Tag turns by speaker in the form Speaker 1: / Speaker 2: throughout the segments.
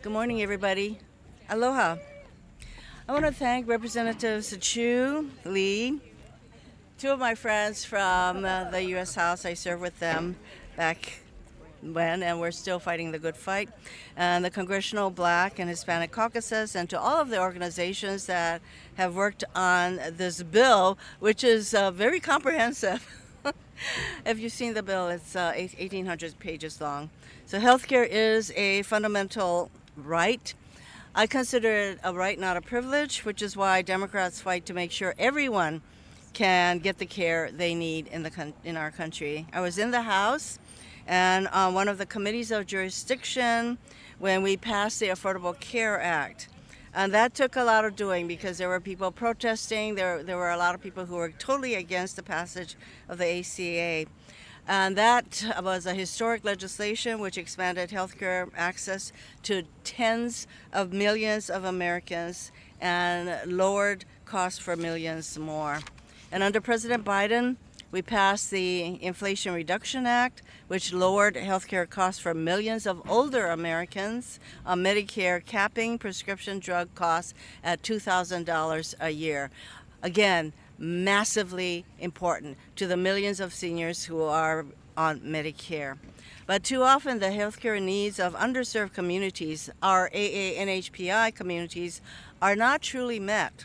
Speaker 1: Good morning, everybody. Aloha. I want to thank Representatives Chu, Lee, two of my friends from the U.S. House. I served with them back when, and we're still fighting the good fight. And the Congressional Black and Hispanic Caucuses, and to all of the organizations that have worked on this bill, which is very comprehensive. If you've seen the bill, it's 1,800 pages long. So, healthcare is a fundamental right. I consider it a right, not a privilege, which is why Democrats fight to make sure everyone can get the care they need in our country. I was in the House and on one of the committees of jurisdiction when we passed the Affordable Care Act. And that took a lot of doing because there were people protesting. There were a lot of people who were totally against the passage of the ACA. And that was a historic legislation which expanded healthcare access to tens of millions of Americans and lowered costs for millions more. And under President Biden, we passed the Inflation Reduction Act, which lowered healthcare costs for millions of older Americans on Medicare, capping prescription drug costs at $2,000 a year. Again, massively important to the millions of seniors who are on Medicare. But too often, the healthcare needs of underserved communities, our AA NHPI communities, are not truly met.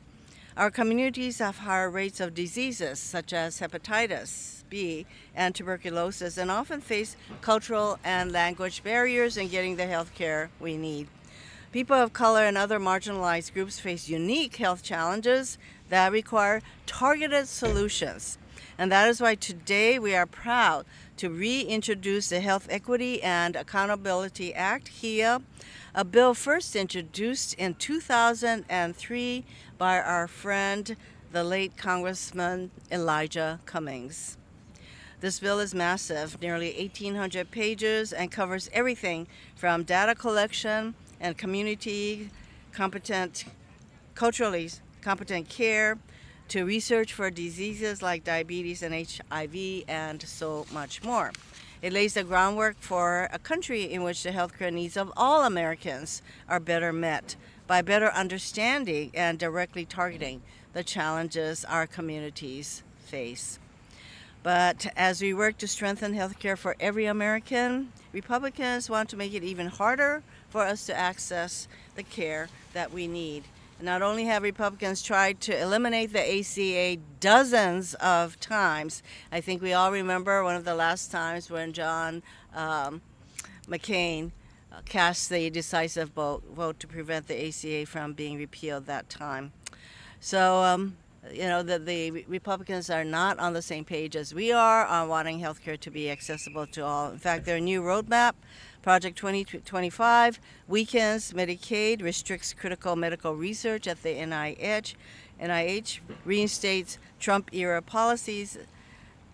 Speaker 1: Our communities have higher rates of diseases such as hepatitis B and tuberculosis, and often face cultural and language barriers in getting the health care we need. People of color and other marginalized groups face unique health challenges that require targeted solutions. And that is why today we are proud to reintroduce the Health Equity and Accountability Act, HEA, a bill first introduced in 2003 by our friend, the late Congressman Elijah Cummings. This bill is massive, nearly 1,800 pages, and covers everything from data collection and culturally competent care to research for diseases like diabetes and HIV and so much more. It lays the groundwork for a country in which the healthcare needs of all Americans are better met by better understanding and directly targeting the challenges our communities face. But as we work to strengthen healthcare for every American, Republicans want to make it even harder for us to access the care that we need. Not only have Republicans tried to eliminate the ACA dozens of times, I think we all remember one of the last times when John McCain cast the decisive vote to prevent the ACA from being repealed that time. So, the Republicans are not on the same page as we are on wanting healthcare to be accessible to all. In fact, their new roadmap, Project 2025, weakens Medicaid, restricts critical medical research at the NIH reinstates Trump-era policies,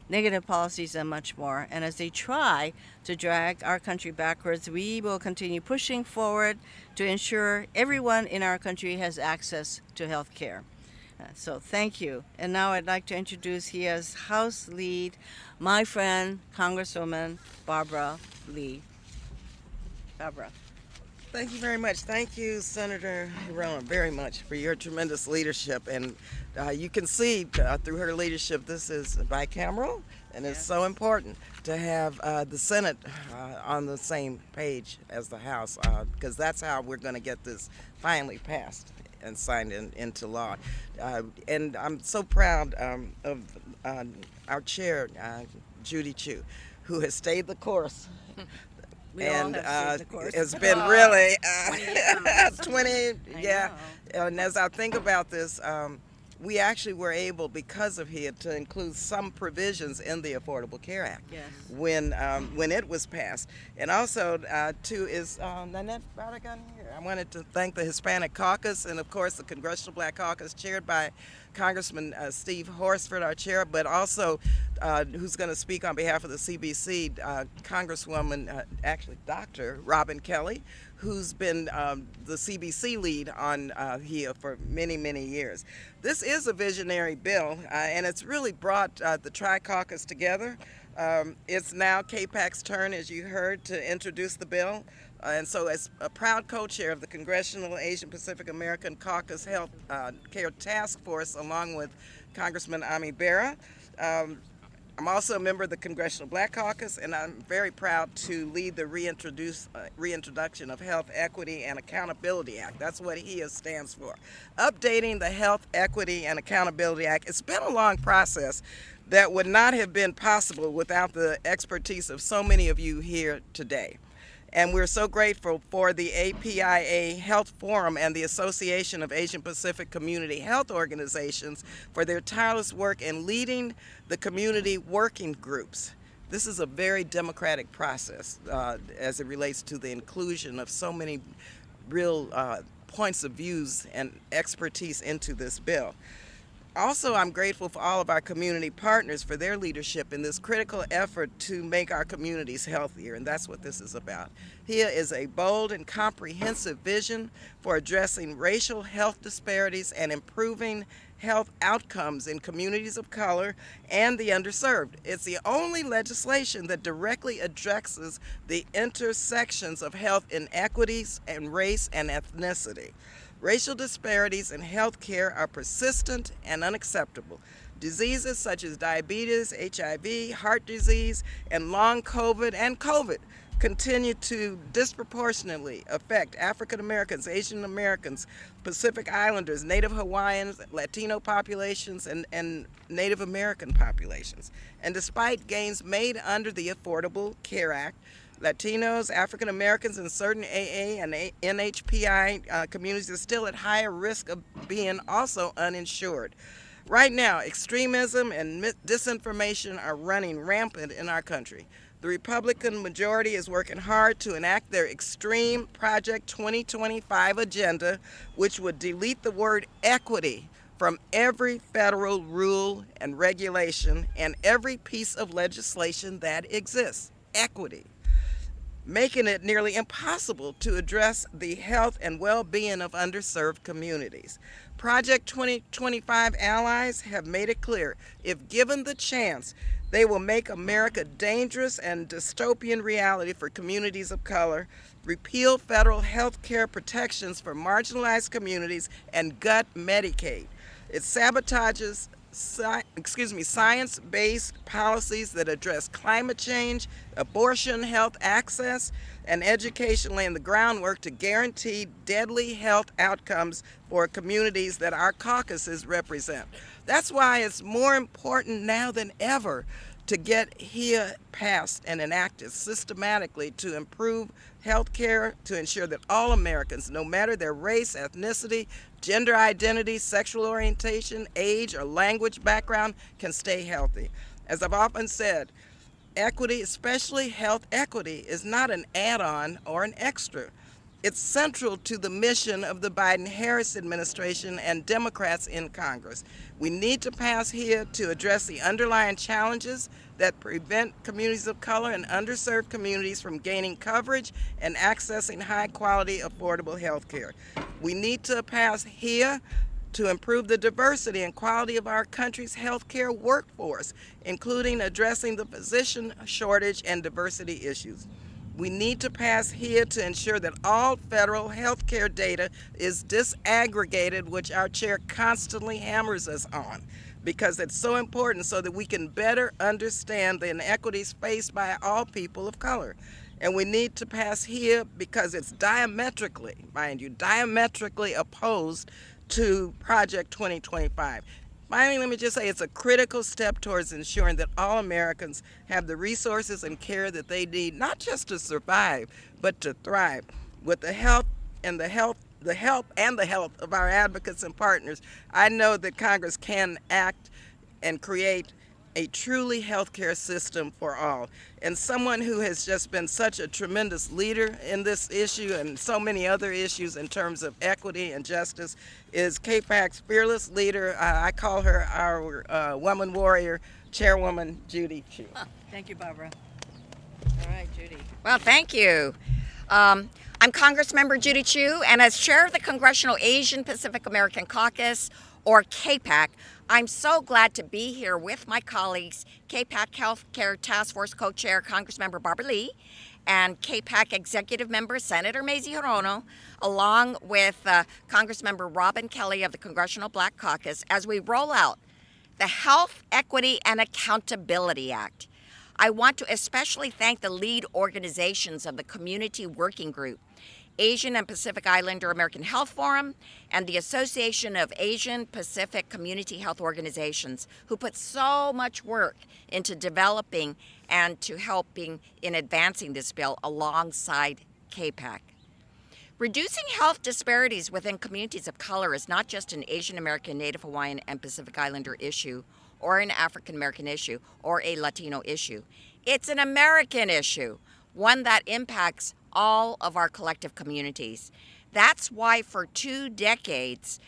Speaker 1: negative policies, and much more. And as they try to drag our country backwards, we will continue pushing forward to ensure everyone in our country has access to health care. So thank you. And now I'd like to introduce HEA's House Lead, my friend, Congresswoman Barbara Lee. Barbara.
Speaker 2: Thank you very much. Thank you, Senator Hirono, very much for your tremendous leadership. And you can see through her leadership, this is bicameral, and it's so important to have the Senate on the same page as the House, because that's how we're going to get this finally passed and signed into law. And I'm so proud of our chair, Judy Chu, who has stayed the course.
Speaker 1: We
Speaker 2: And
Speaker 1: all have stayed the course.
Speaker 2: it's been really
Speaker 1: 20,
Speaker 2: 20, yeah. And as I think about this, we actually were able, because of HIA, to include some provisions in the Affordable Care Act
Speaker 1: Yes.
Speaker 2: when it was passed. And also, too, is Nanette Radigan here? I wanted to thank the Hispanic Caucus and, of course, the Congressional Black Caucus, chaired by Congressman Steve Horsford, our chair, but also who's going to speak on behalf of the CBC, Congresswoman, actually Dr. Robin Kelly, who's been the CBC lead on HIA for many, many years. This is a visionary bill, and it's really brought the Tri-Caucus together. It's now KPAC's turn, as you heard, to introduce the bill. And so as a proud co-chair of the Congressional Asian Pacific American Caucus Health Care Task Force, along with Congressman Ami Bera, I'm also a member of the Congressional Black Caucus, and I'm very proud to lead the reintroduction of Health Equity and Accountability Act. That's what HEA stands for. Updating the Health Equity and Accountability Act. It's been a long process that would not have been possible without the expertise of so many of you here today. And we're so grateful for the APIA Health Forum and the Association of Asian Pacific Community Health Organizations for their tireless work in leading the community working groups. This is a very democratic process as it relates to the inclusion of so many real points of views and expertise into this bill. Also, I'm grateful for all of our community partners for their leadership in this critical effort to make our communities healthier, and that's what this is about. HEA is a bold and comprehensive vision for addressing racial health disparities and improving health outcomes in communities of color and the underserved. It's the only legislation that directly addresses the intersections of health inequities and race and ethnicity. Racial disparities in health care are persistent and unacceptable. Diseases such as diabetes, HIV, heart disease, and long COVID and COVID continue to disproportionately affect African Americans, Asian Americans, Pacific Islanders, Native Hawaiians, Latino populations, and Native American populations. And despite gains made under the Affordable Care Act, Latinos, African Americans, and certain AA and NHPI communities are still at higher risk of being also uninsured. Right now, extremism and disinformation are running rampant in our country. The Republican majority is working hard to enact their extreme Project 2025 agenda, which would delete the word equity from every federal rule and regulation and every piece of legislation that exists. Equity, making it nearly impossible to address the health and well-being of underserved communities. Project 2025 allies have made it clear, if given the chance, they will make America dangerous and dystopian reality for communities of color, repeal federal health care protections for marginalized communities, and gut Medicaid. It sabotages science-based policies that address climate change, abortion, health access, and education, laying the groundwork to guarantee deadly health outcomes for communities that our caucuses represent. That's why it's more important now than ever to get HEA passed and enacted systematically to improve health care, to ensure that all Americans, no matter their race, ethnicity, gender identity, sexual orientation, age, or language background, can stay healthy. As I've often said, equity, especially health equity, is not an add-on or an extra. It's central to the mission of the Biden-Harris administration and Democrats in Congress. We need to pass HEA to address the underlying challenges that prevent communities of color and underserved communities from gaining coverage and accessing high-quality, affordable health care. We need to pass HEA to improve the diversity and quality of our country's healthcare workforce, including addressing the physician shortage and diversity issues. We need to pass HEA to ensure that all federal healthcare data is disaggregated, which our chair constantly hammers us on, because it's so important so that we can better understand the inequities faced by all people of color. And we need to pass HEA because it's diametrically, mind you, diametrically opposed to Project 2025. Finally, let me just say it's a critical step towards ensuring that all Americans have the resources and care that they need, not just to survive, but to thrive. With the help and the health of our advocates and partners, I know that Congress can act and create a truly healthcare system for all. And someone who has just been such a tremendous leader in this issue and so many other issues in terms of equity and justice is KPAC's fearless leader. I call her our woman warrior, Chairwoman Judy Chu.
Speaker 1: Thank you, Barbara. All right, Judy.
Speaker 3: Well, thank you. I'm Congressmember Judy Chu, and as chair of the Congressional Asian Pacific American Caucus, or KPAC, I'm so glad to be here with my colleagues, KPAC Healthcare Task Force Co-Chair Congressmember Barbara Lee, and KPAC executive member Senator Mazie Hirono, along with Congressmember Robin Kelly of the Congressional Black Caucus, as we roll out the Health, Equity, and Accountability Act. I want to especially thank the lead organizations of the Community Working Group, Asian and Pacific Islander American Health Forum, and the Association of Asian Pacific Community Health Organizations, who put so much work into developing and to helping in advancing this bill alongside KPAC. Reducing health disparities within communities of color is not just an Asian American, Native Hawaiian, and Pacific Islander issue, or an African American issue, or a Latino issue. It's an American issue, one that impacts all of our collective communities. That's why for 2 decades,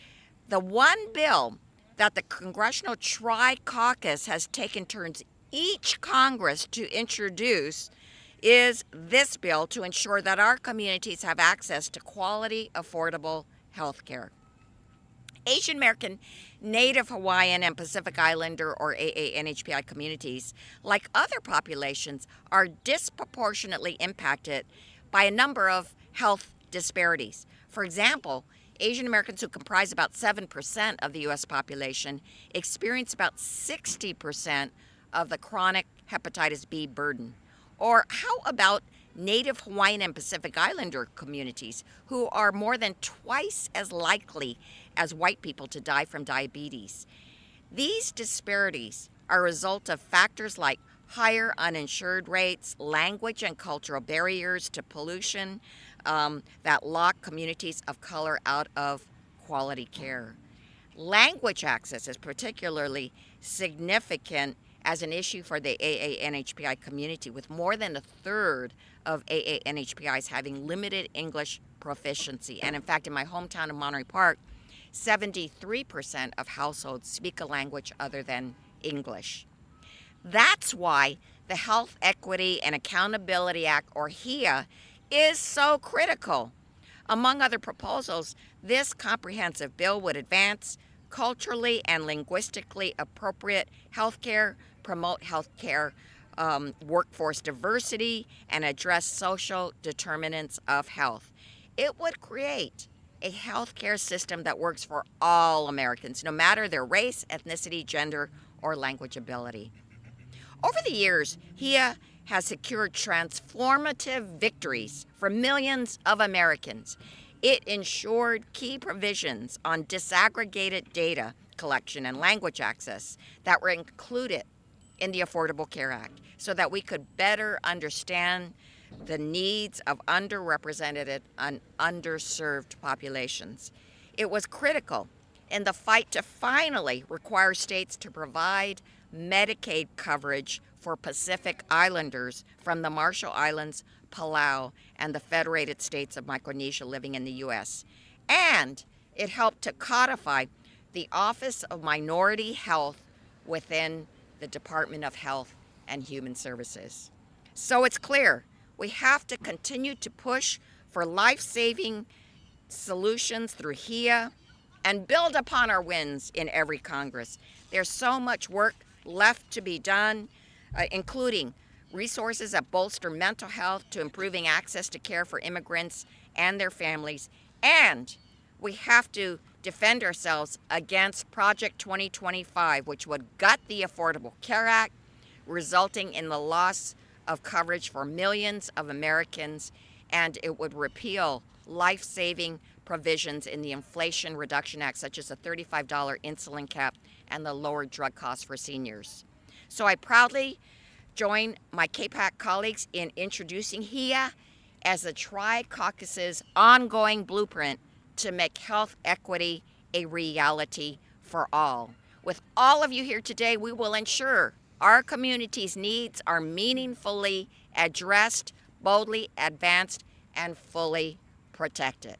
Speaker 3: the one bill that the Congressional Tri-Caucus has taken turns each Congress to introduce is this bill to ensure that our communities have access to quality, affordable health care. Asian American, Native Hawaiian, and Pacific Islander or AA-NHPI communities, like other populations, are disproportionately impacted by a number of health disparities. For example, Asian Americans, who comprise about 7% of the U.S. population, experience about 60% of the chronic hepatitis B burden. Or how about Native Hawaiian and Pacific Islander communities, who are more than twice as likely as white people to die from diabetes? These disparities are a result of factors like higher uninsured rates, language and cultural barriers to pollution that lock communities of color out of quality care. Language access is particularly significant as an issue for the AA-NHPI community, with more than a third of AA-NHPIs having limited English proficiency. And in fact, in my hometown of Monterey Park, 73% of households speak a language other than English. That's why the Health, Equity, and Accountability Act, or HEA, is so critical. Among other proposals, this comprehensive bill would advance culturally and linguistically appropriate health care, promote health care workforce diversity, and address social determinants of health. It would create a health care system that works for all Americans, no matter their race, ethnicity, gender, or language ability. Over the years, HEA has secured transformative victories for millions of Americans. It ensured key provisions on disaggregated data collection and language access that were included in the Affordable Care Act so that we could better understand the needs of underrepresented and underserved populations. It was critical in the fight to finally require states to provide Medicaid coverage for Pacific Islanders from the Marshall Islands, Palau, and the Federated States of Micronesia living in the U.S. And it helped to codify the Office of Minority Health within the Department of Health and Human Services. So it's clear we have to continue to push for life-saving solutions through HEA and build upon our wins in every Congress. There's so much work left to be done, including resources that bolster mental health to improving access to care for immigrants and their families. And we have to defend ourselves against Project 2025, which would gut the Affordable Care Act, resulting in the loss of coverage for millions of Americans, and it would repeal life-saving provisions in the Inflation Reduction Act, such as a $35 insulin cap and the lower drug costs for seniors. So I proudly join my KPAC colleagues in introducing HEA as the Tri-Caucus's ongoing blueprint to make health equity a reality for all. With all of you here today, we will ensure our community's needs are meaningfully addressed, boldly advanced, and fully protected.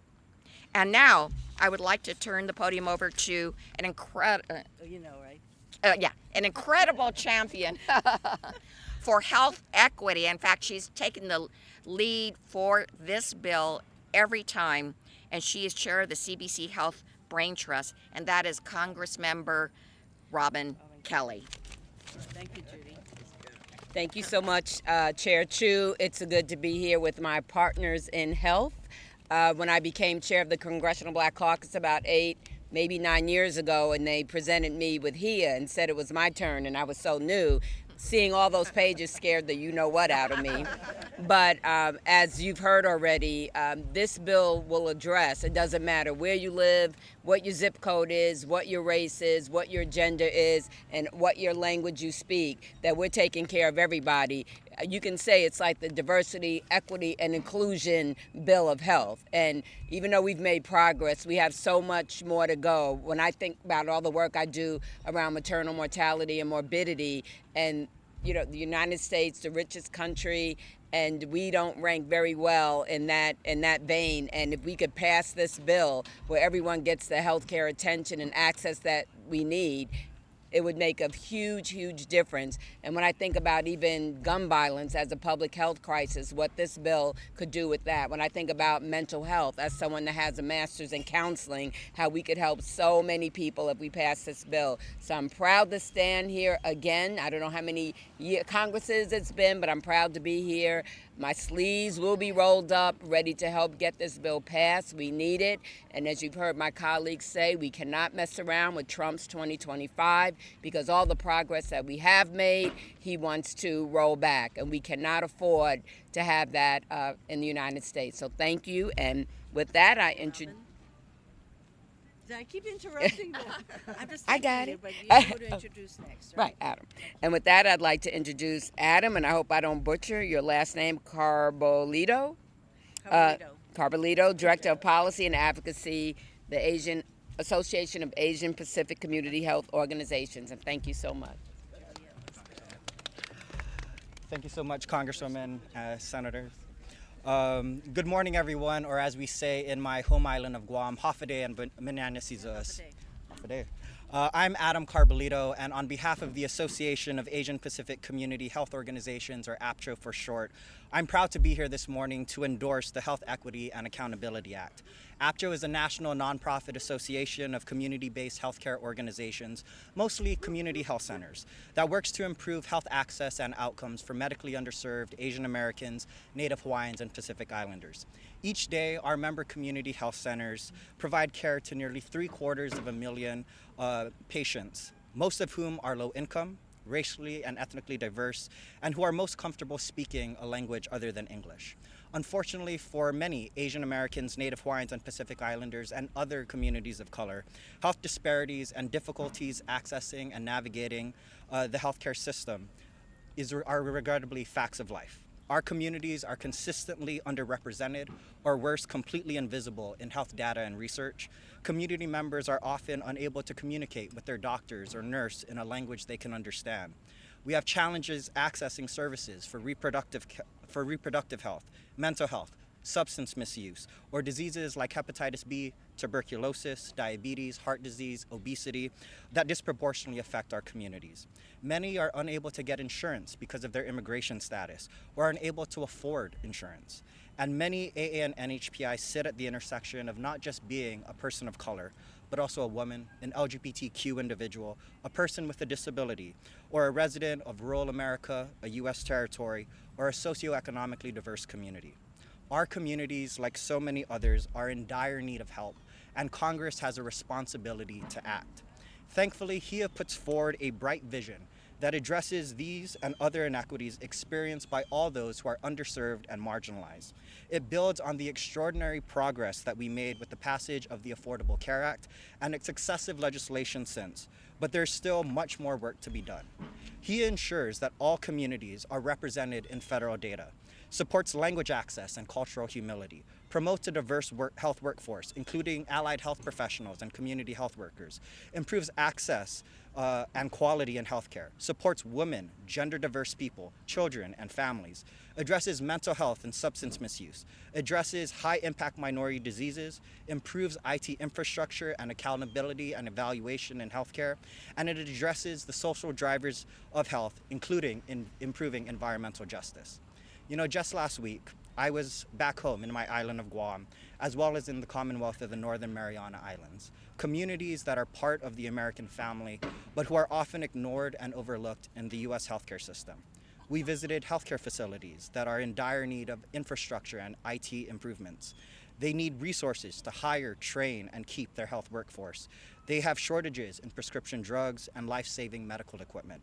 Speaker 3: And now, I would like to turn the podium over to an incredible, an incredible champion for health equity. In fact, she's taken the lead for this bill every time, and she is chair of the CBC Health Brain Trust, and that is Congressmember Robin Kelly.
Speaker 1: Thank you, Judy.
Speaker 4: Thank you so much, Chair Chu. It's good to be here with my partners in health. When I became chair of the Congressional Black Caucus about 8, maybe 9 years ago, and they presented me with HIA and said it was my turn, and I was so new. Seeing all those pages scared the you-know-what out of me. But as you've heard already, this bill will address, it doesn't matter where you live, what your zip code is, what your race is, what your gender is, and what your language you speak, that we're taking care of everybody. You can say it's like the diversity, equity, and inclusion bill of health. And even though we've made progress, we have so much more to go. When I think about all the work I do around maternal mortality and morbidity, and the United States, the richest country, and we don't rank very well in that vein. And if we could pass this bill where everyone gets the health care attention and access that we need, it would make a huge, huge difference. And when I think about even gun violence as a public health crisis, what this bill could do with that. When I think about mental health, as someone that has a master's in counseling, how we could help so many people if we pass this bill. So I'm proud to stand here again. I don't know how many Congresses it's been, but I'm proud to be here. My sleeves will be rolled up, ready to help get this bill passed. We need it. And as you've heard my colleagues say, we cannot mess around with Trump's 2025 because all the progress that we have made, he wants to roll back. And we cannot afford to have that in the United States. So thank you. And with that, I introduce...
Speaker 1: I keep interrupting them. I'm just
Speaker 4: I got
Speaker 1: you,
Speaker 4: it.
Speaker 1: but you know who to introduce next,
Speaker 4: Right, Adam. And with that, I'd like to introduce Adam, and I hope I don't butcher your last name, Carbolito. Carbolito, Director of Policy and Advocacy, the Asian Association of Asian Pacific Community Health Organizations. And thank you so much.
Speaker 5: Thank you so much, Congresswoman, Senators. Good morning, everyone, or as we say in my home island of Guam, Hafade and Minanasizus. Hafade. I'm Adam Carbolito, and on behalf of the Association of Asian Pacific Community Health Organizations, or APCHO for short, I'm proud to be here this morning to endorse the Health Equity and Accountability Act. APCHO is a national nonprofit association of community-based healthcare organizations, mostly community health centers, that works to improve health access and outcomes for medically underserved Asian Americans, Native Hawaiians, and Pacific Islanders. Each day, our member community health centers provide care to nearly 750,000 patients, most of whom are low income, racially and ethnically diverse, and who are most comfortable speaking a language other than English. Unfortunately, for many Asian Americans, Native Hawaiians, and Pacific Islanders, and other communities of color, health disparities and difficulties accessing and navigating the healthcare system are regrettably facts of life. Our communities are consistently underrepresented, or worse, completely invisible in health data and research. Community members are often unable to communicate with their doctors or nurse in a language they can understand. We have challenges accessing services for reproductive health, mental health, substance misuse, or diseases like hepatitis B, tuberculosis, diabetes, heart disease, obesity, that disproportionately affect our communities. Many are unable to get insurance because of their immigration status, or are unable to afford insurance. And many AA and NHPI sit at the intersection of not just being a person of color, but also a woman, an LGBTQ individual, a person with a disability, or a resident of rural America, a U.S. territory, or a socioeconomically diverse community. Our communities, like so many others, are in dire need of help, and Congress has a responsibility to act. Thankfully, HIA puts forward a bright vision that addresses these and other inequities experienced by all those who are underserved and marginalized. It builds on the extraordinary progress that we made with the passage of the Affordable Care Act and its successive legislation since, but there's still much more work to be done. HIA ensures that all communities are represented in federal data, supports language access and cultural humility, promotes a diverse health workforce, including allied health professionals and community health workers, improves access and quality in healthcare, supports women, gender diverse people, children, and families, addresses mental health and substance misuse, addresses high impact minority diseases, improves IT infrastructure and accountability and evaluation in healthcare, and it addresses the social drivers of health, including in improving environmental justice. You know, just last week, I was back home in my island of Guam, as well as in the Commonwealth of the Northern Mariana Islands, communities that are part of the American family, but who are often ignored and overlooked in the U.S. healthcare system. We visited healthcare facilities that are in dire need of infrastructure and IT improvements. They need resources to hire, train, and keep their health workforce. They have shortages in prescription drugs and life-saving medical equipment.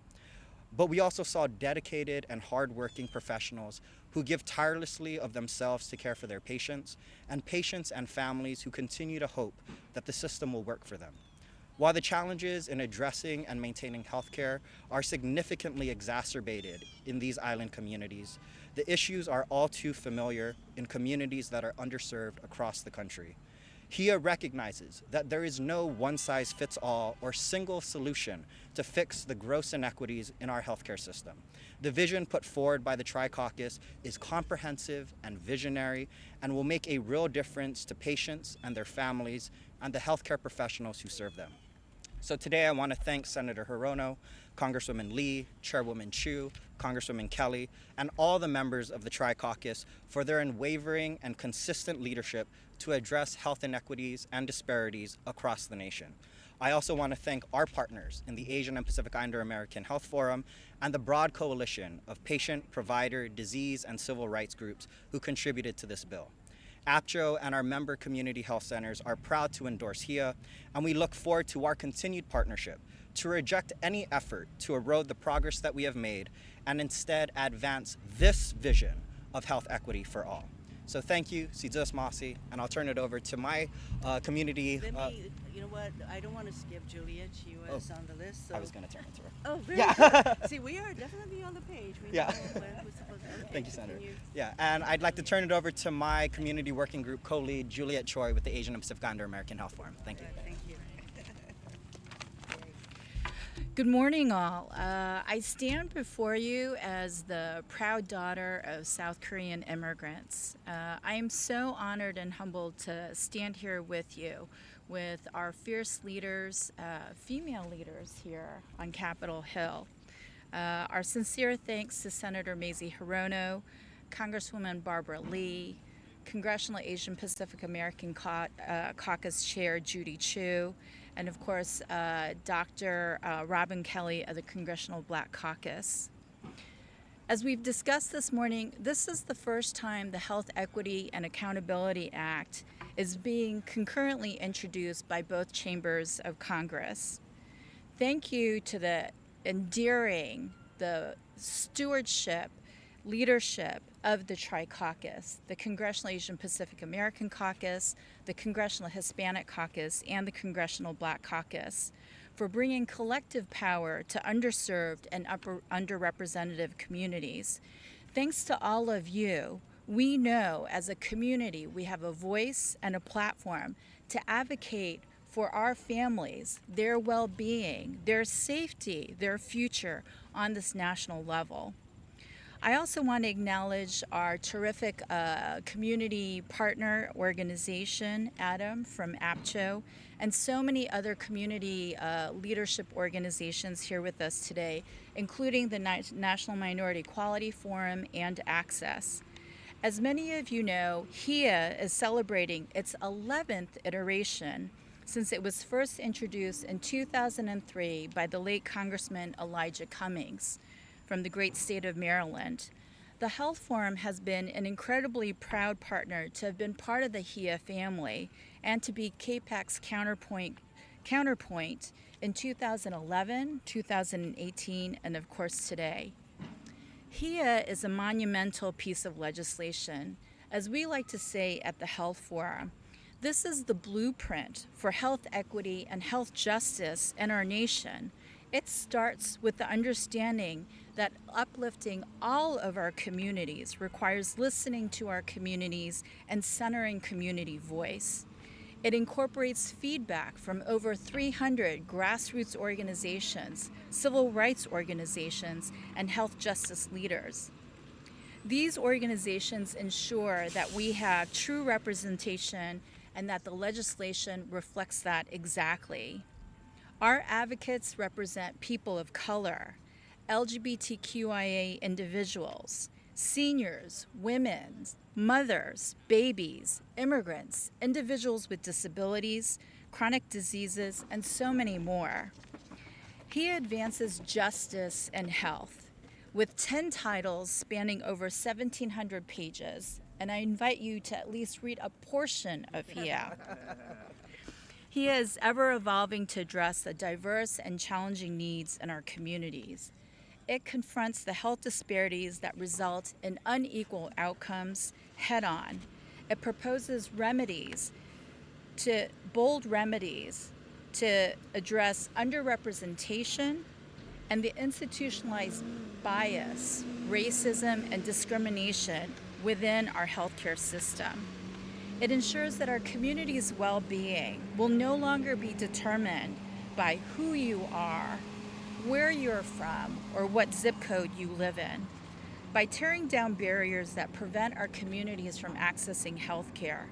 Speaker 5: But we also saw dedicated and hardworking professionals who give tirelessly of themselves to care for their patients, and patients and families who continue to hope that the system will work for them. While the challenges in addressing and maintaining healthcare are significantly exacerbated in these island communities, the issues are all too familiar in communities that are underserved across the country. HIA recognizes that there is no one-size-fits-all or single solution to fix the gross inequities in our healthcare system. The vision put forward by the Tri-Caucus is comprehensive and visionary and will make a real difference to patients and their families and the healthcare professionals who serve them. So today I want to thank Senator Hirono, Congresswoman Lee, Chairwoman Chu, Congresswoman Kelly, and all the members of the Tri-Caucus for their unwavering and consistent leadership to address health inequities and disparities across the nation. I also want to thank our partners in the Asian and Pacific Islander American Health Forum and the broad coalition of patient, provider, disease, and civil rights groups who contributed to this bill. APCHO and our member community health centers are proud to endorse HIA, and we look forward to our continued partnership to reject any effort to erode the progress that we have made and instead advance this vision of health equity for all. So thank you, Sidus Masi, and I'll turn it over to my community.
Speaker 1: You know what? I don't want to skip Juliet. She was on the list. So.
Speaker 5: I was going to turn it to her.
Speaker 1: Oh, very
Speaker 5: Yeah.
Speaker 1: good. See, we are definitely on the page. We
Speaker 5: Yeah.
Speaker 1: know where we're supposed to. Okay,
Speaker 5: Thank you, Senator.
Speaker 1: continue.
Speaker 5: Yeah, and I'd like to turn it over to my community working group co-lead, Juliet Choi, with the Asian and Pacific Islander American Health Forum. Thank you.
Speaker 1: Thank you.
Speaker 6: Good morning, all. I stand before you as the proud daughter of South Korean immigrants. I am so honored and humbled to stand here with you, with our fierce leaders, female leaders here on Capitol Hill. Our sincere thanks to Senator Mazie Hirono, Congresswoman Barbara Lee, Congressional Asian Pacific American Caucus Chair Judy Chu, and of course Dr. Robin Kelly of the Congressional Black Caucus. As we've discussed this morning, this is the first time the Health Equity and Accountability Act is being concurrently introduced by both chambers of Congress. Thank you to the endearing, the stewardship, leadership of the Tri-Caucus, the Congressional Asian Pacific American Caucus, the Congressional Hispanic Caucus, and the Congressional Black Caucus for bringing collective power to underserved and underrepresented communities. Thanks to all of you, we know as a community we have a voice and a platform to advocate for our families, their well-being, their safety, their future on this national level. I also want to acknowledge our terrific community partner organization, Adam from APCHO, and so many other community leadership organizations here with us today, including the National Minority Equality Forum and Access. As many of you know, HIA is celebrating its 11th iteration since it was first introduced in 2003 by the late Congressman Elijah Cummings from the great state of Maryland. The Health Forum has been an incredibly proud partner to have been part of the HIA family and to be KPAC's counterpoint in 2011, 2018, and of course today. HIA is a monumental piece of legislation. As we like to say at the Health Forum, this is the blueprint for health equity and health justice in our nation. It starts with the understanding that uplifting all of our communities requires listening to our communities and centering community voice. It incorporates feedback from over 300 grassroots organizations, civil rights organizations, and health justice leaders. These organizations ensure that we have true representation and that the legislation reflects that exactly. Our advocates represent people of color, LGBTQIA individuals, seniors, women, mothers, babies, immigrants, individuals with disabilities, chronic diseases, and so many more. He advances justice and health. with 10 titles spanning over 1,700 pages, and I invite you to at least read a portion of HIA. HIA is ever evolving to address the diverse and challenging needs in our communities. It confronts the health disparities that result in unequal outcomes head on. It proposes bold remedies to address underrepresentation and the institutionalized bias, racism, and discrimination within our healthcare system. It ensures that our community's well-being will no longer be determined by who you are, where you're from, or what zip code you live in. By tearing down barriers that prevent our communities from accessing healthcare,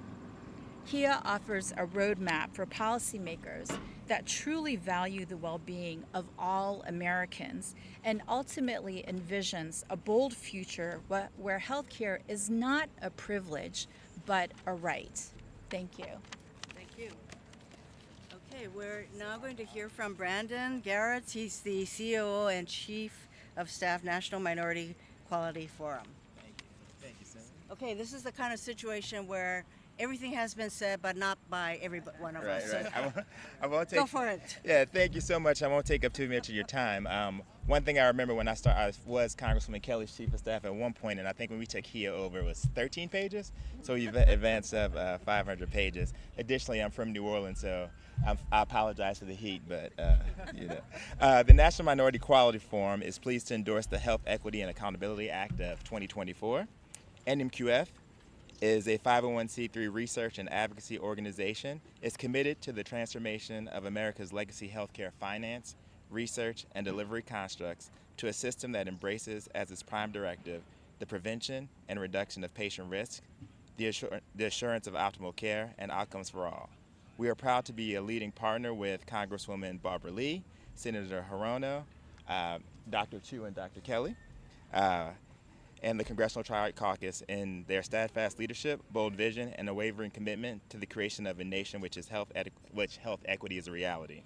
Speaker 6: HIA offers a roadmap for policymakers that truly value the well-being of all Americans and ultimately envisions a bold future where healthcare is not a privilege, but a right. Thank you.
Speaker 1: Thank you. Okay, we're now going to hear from Brandon Garrett. He's the COO and Chief of Staff, National Minority Quality Forum.
Speaker 7: Thank you, Senator.
Speaker 1: Okay, this is the kind of situation where everything has been said, but not by every one of us.
Speaker 7: Right.
Speaker 1: So
Speaker 7: I won't take.
Speaker 1: go for it.
Speaker 7: Yeah, thank you so much. I won't take up too much of your time. One thing I remember when I was Congresswoman Kelly's chief of staff at one point, and I think when we took HIA over, it was 13 pages. So we've advanced up 500 pages. Additionally, I'm from New Orleans, so I apologize for the heat, but the National Minority Quality Forum is pleased to endorse the Health Equity and Accountability Act of 2024. NMQF is a 501c3 research and advocacy organization. It's committed to the transformation of America's legacy healthcare finance, research, and delivery constructs to a system that embraces as its prime directive the prevention and reduction of patient risk, the assurance of optimal care, and outcomes for all. We are proud to be a leading partner with Congresswoman Barbara Lee, Senator Hirono, Dr. Chu, and Dr. Kelly, and the Congressional Triad Caucus in their steadfast leadership, bold vision, and unwavering commitment to the creation of a nation which health equity is a reality.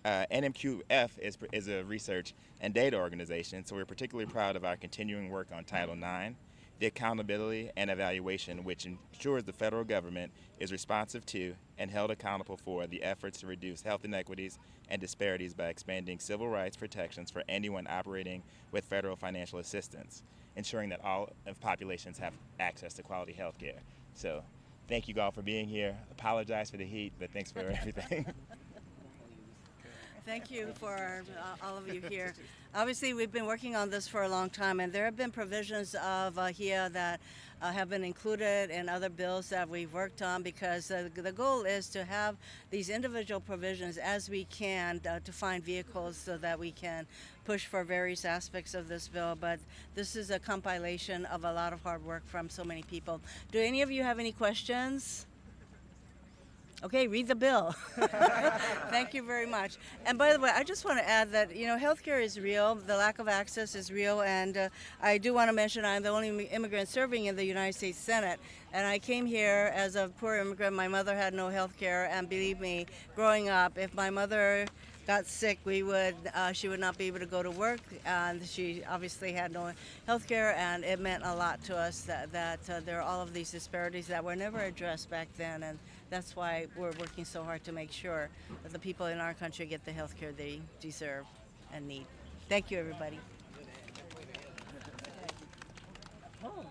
Speaker 7: NMQF is a research and data organization, so we're particularly proud of our continuing work on Title IX, the accountability and evaluation which ensures the federal government is responsive to and held accountable for the efforts to reduce health inequities and disparities by expanding civil rights protections for anyone operating with federal financial assistance, ensuring that all populations have access to quality health care. So thank you all for being here. Apologize for the heat, but thanks for everything.
Speaker 1: Thank you for all of you here. Obviously, we've been working on this for a long time, and there have been provisions of HIA that have been included in other bills that we've worked on, because the goal is to have these individual provisions as we can to find vehicles so that we can push for various aspects of this bill. But this is a compilation of a lot of hard work from so many people. Do any of you have any questions? Okay, read the bill. Thank you very much. And by the way, I just want to add that, healthcare is real, the lack of access is real, and I do want to mention I'm the only immigrant serving in the United States Senate, and I came here as a poor immigrant. My mother had no healthcare, and believe me, growing up, if my mother got sick, she would not be able to go to work, and she obviously had no health care, and it meant a lot to us that there are all of these disparities that were never addressed back then, and that's why we're working so hard to make sure that the people in our country get the health care they deserve and need. Thank you, everybody. Oh.